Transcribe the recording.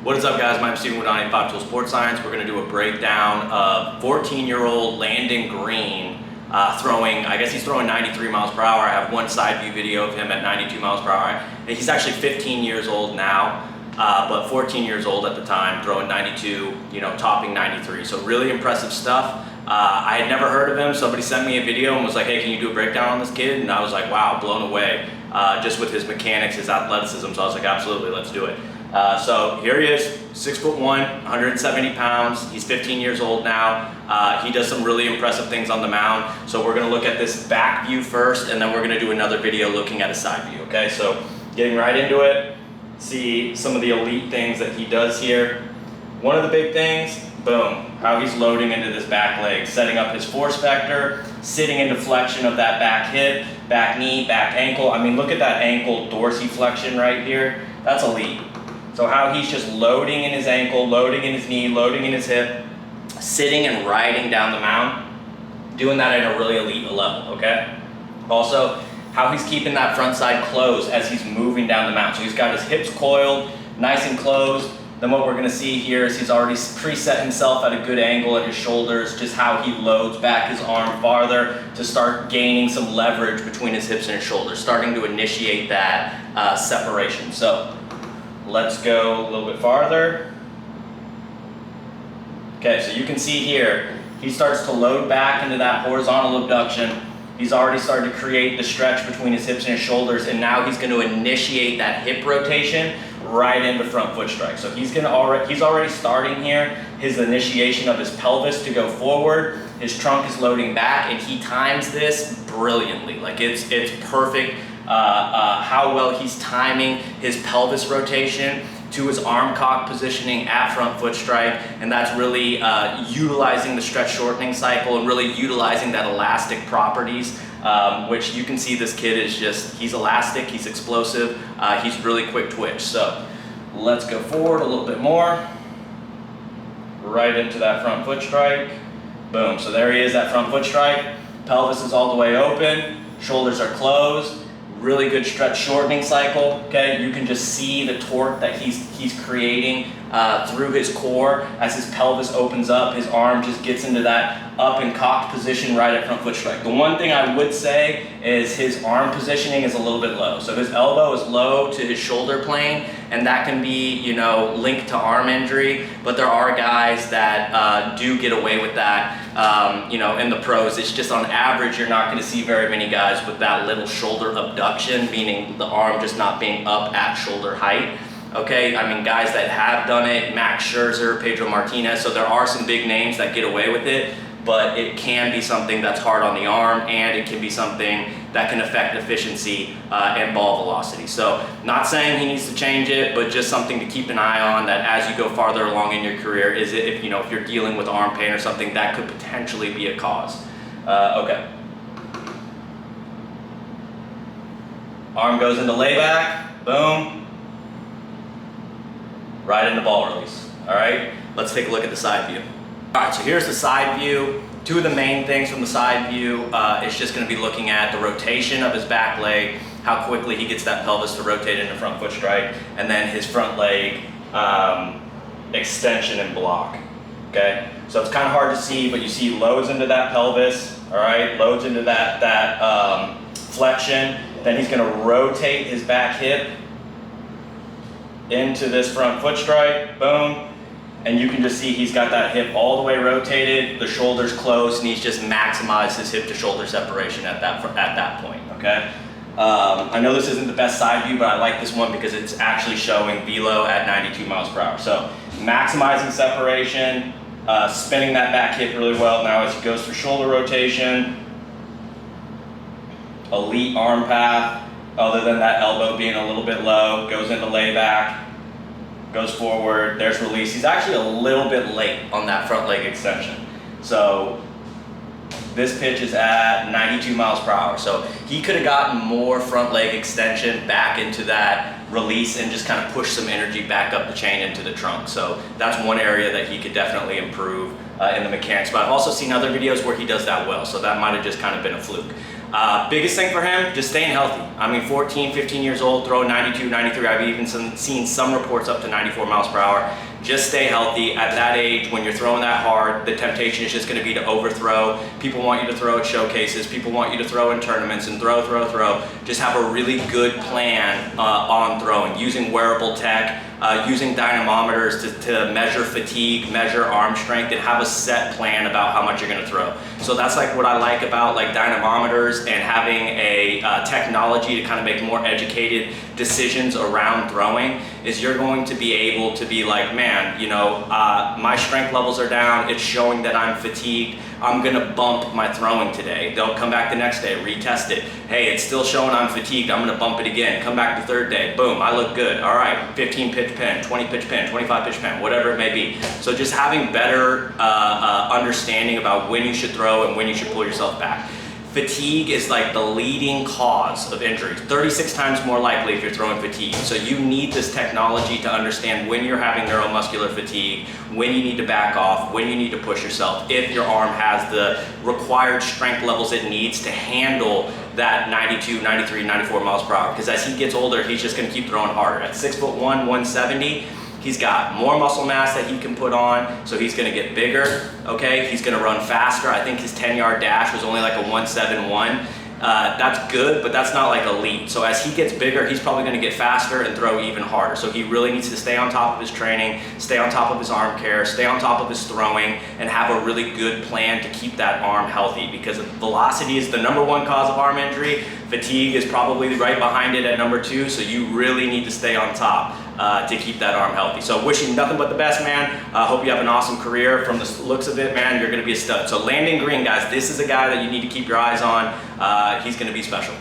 What is up, guys? My name is Steven with 95 Tool Sports Science. We're going to do a breakdown of 14-year-old Landon Green throwing, I guess he's throwing 93 miles per hour. I have one side view video of him at 92 miles per hour. And he's actually 15 years old now, but 14 years old at the time, throwing 92, topping 93. So really impressive stuff. I had never heard of him. Somebody sent me a video and was like, hey, can you do a breakdown on this kid? And I was like, wow, blown away just with his mechanics, his athleticism. So I was like, absolutely, let's do it. So here he is, 6'1", 170 pounds. He's 15 years old now. He does some really impressive things on the mound. So we're gonna look at this back view first, and then we're gonna do another video looking at a side view, okay? So getting right into it, see some of the elite things that he does here. One of the big things, boom, how he's loading into this back leg, setting up his force vector, sitting into flexion of that back hip, back knee, back ankle. I mean, look at that ankle dorsiflexion right here. That's elite. So how he's just loading in his ankle, loading in his knee, loading in his hip, sitting and riding down the mound, doing that at a really elite level, okay? Also, how he's keeping that front side closed as he's moving down the mound. So he's got his hips coiled, nice and closed. Then what we're gonna see here is he's already preset himself at a good angle at his shoulders, just how he loads back his arm farther to start gaining some leverage between his hips and his shoulders, starting to initiate that separation. So let's go a little bit farther. Okay, so you can see here, he starts to load back into that horizontal abduction. He's already started to create the stretch between his hips and his shoulders, and now he's going to initiate that hip rotation right into front foot strike. So he's already starting here his initiation of his pelvis to go forward. His trunk is loading back, and he times this brilliantly. Like it's perfect. How well he's timing his pelvis rotation to his arm cock positioning at front foot strike, and that's really utilizing the stretch shortening cycle and really utilizing that elastic properties, which you can see this kid is just, he's elastic, he's explosive, he's really quick twitch. So let's go forward a little bit more, right into that front foot strike, boom. So there he is, that front foot strike, pelvis is all the way open, shoulders are closed. Really good stretch shortening cycle, okay? You can just see the torque that he's creating through his core as his pelvis opens up, his arm just gets into that up and cocked position right at front foot strike. The one thing I would say is his arm positioning is a little bit low. So his elbow is low to his shoulder plane, and that can be, linked to arm injury, but there are guys that do get away with that, in the pros. It's just on average, you're not gonna see very many guys with that little shoulder abduction, meaning the arm just not being up at shoulder height. Okay, I mean, guys that have done it, Max Scherzer, Pedro Martinez, so there are some big names that get away with it, but it can be something that's hard on the arm, and it can be something that can affect efficiency and ball velocity. So not saying he needs to change it, but just something to keep an eye on, that as you go farther along in your career, is it, if you're dealing with arm pain or something, that could potentially be a cause. Okay. Arm goes into layback, boom. Right into ball release, all right? Let's take a look at the side view. All right, so here's the side view. Two of the main things from the side view is just gonna be looking at the rotation of his back leg, how quickly he gets that pelvis to rotate into front foot strike, and then his front leg extension and block, okay? So it's kind of hard to see, but you see loads into that pelvis, all right? Loads into that flexion. Then he's gonna rotate his back hip into this front foot strike, boom. And you can just see he's got that hip all the way rotated, the shoulders closed, and he's just maximized his hip to shoulder separation at that point, okay? I know this isn't the best side view, but I like this one because it's actually showing velo at 92 miles per hour. So maximizing separation, spinning that back hip really well now as he goes through shoulder rotation, elite arm path, other than that elbow being a little bit low, goes into layback, goes forward, there's release. He's actually a little bit late on that front leg extension. So this pitch is at 92 miles per hour. So he could have gotten more front leg extension back into that release and just kind of push some energy back up the chain into the trunk. So that's one area that he could definitely improve in the mechanics. But I've also seen other videos where he does that well. So that might have just kind of been a fluke. Biggest thing for him, just staying healthy. I mean, 14, 15 years old, throwing 92, 93. I've even seen some reports up to 94 miles per hour. Just stay healthy. At that age, when you're throwing that hard, the temptation is just going to be to overthrow. People want you to throw at showcases. People want you to throw in tournaments and throw. Just have a really good plan on throwing, using wearable tech, using dynamometers to measure fatigue, measure arm strength, and have a set plan about how much you're going to throw. So that's like what I like about like dynamometers and having a technology to kind of make more educated decisions around throwing, is you're going to be able to be like, man, you know, my strength levels are down, it's showing that I'm fatigued, I'm gonna bump my throwing today. Don't come back the next day, retest it. Hey, it's still showing I'm fatigued, I'm gonna bump it again. Come back the third day, boom, I look good. All right, 15 pitch pen, 20 pitch pen, 25 pitch pen, whatever it may be. So just having better understanding about when you should throw and when you should pull yourself back. Fatigue is like the leading cause of injuries, 36 times more likely if you're throwing fatigue. So you need this technology to understand when you're having neuromuscular fatigue, when you need to back off, when you need to push yourself, if your arm has the required strength levels it needs to handle that 92, 93, 94 miles per hour. Because as he gets older, he's just gonna keep throwing harder. At 6'1", 170, he's got more muscle mass that he can put on, so he's gonna get bigger, okay? He's gonna run faster. I think his 10-yard dash was only like a 171. That's good, but that's not like elite. So as he gets bigger, he's probably gonna get faster and throw even harder. So he really needs to stay on top of his training, stay on top of his arm care, stay on top of his throwing, and have a really good plan to keep that arm healthy, because velocity is the #1 cause of arm injury. Fatigue is probably right behind it at #2, so you really need to stay on top to keep that arm healthy. So wishing nothing but the best, man. Hope you have an awesome career. From the looks of it, man, you're gonna be a stud. So Landon Green, guys, this is a guy that you need to keep your eyes on. He's gonna be special.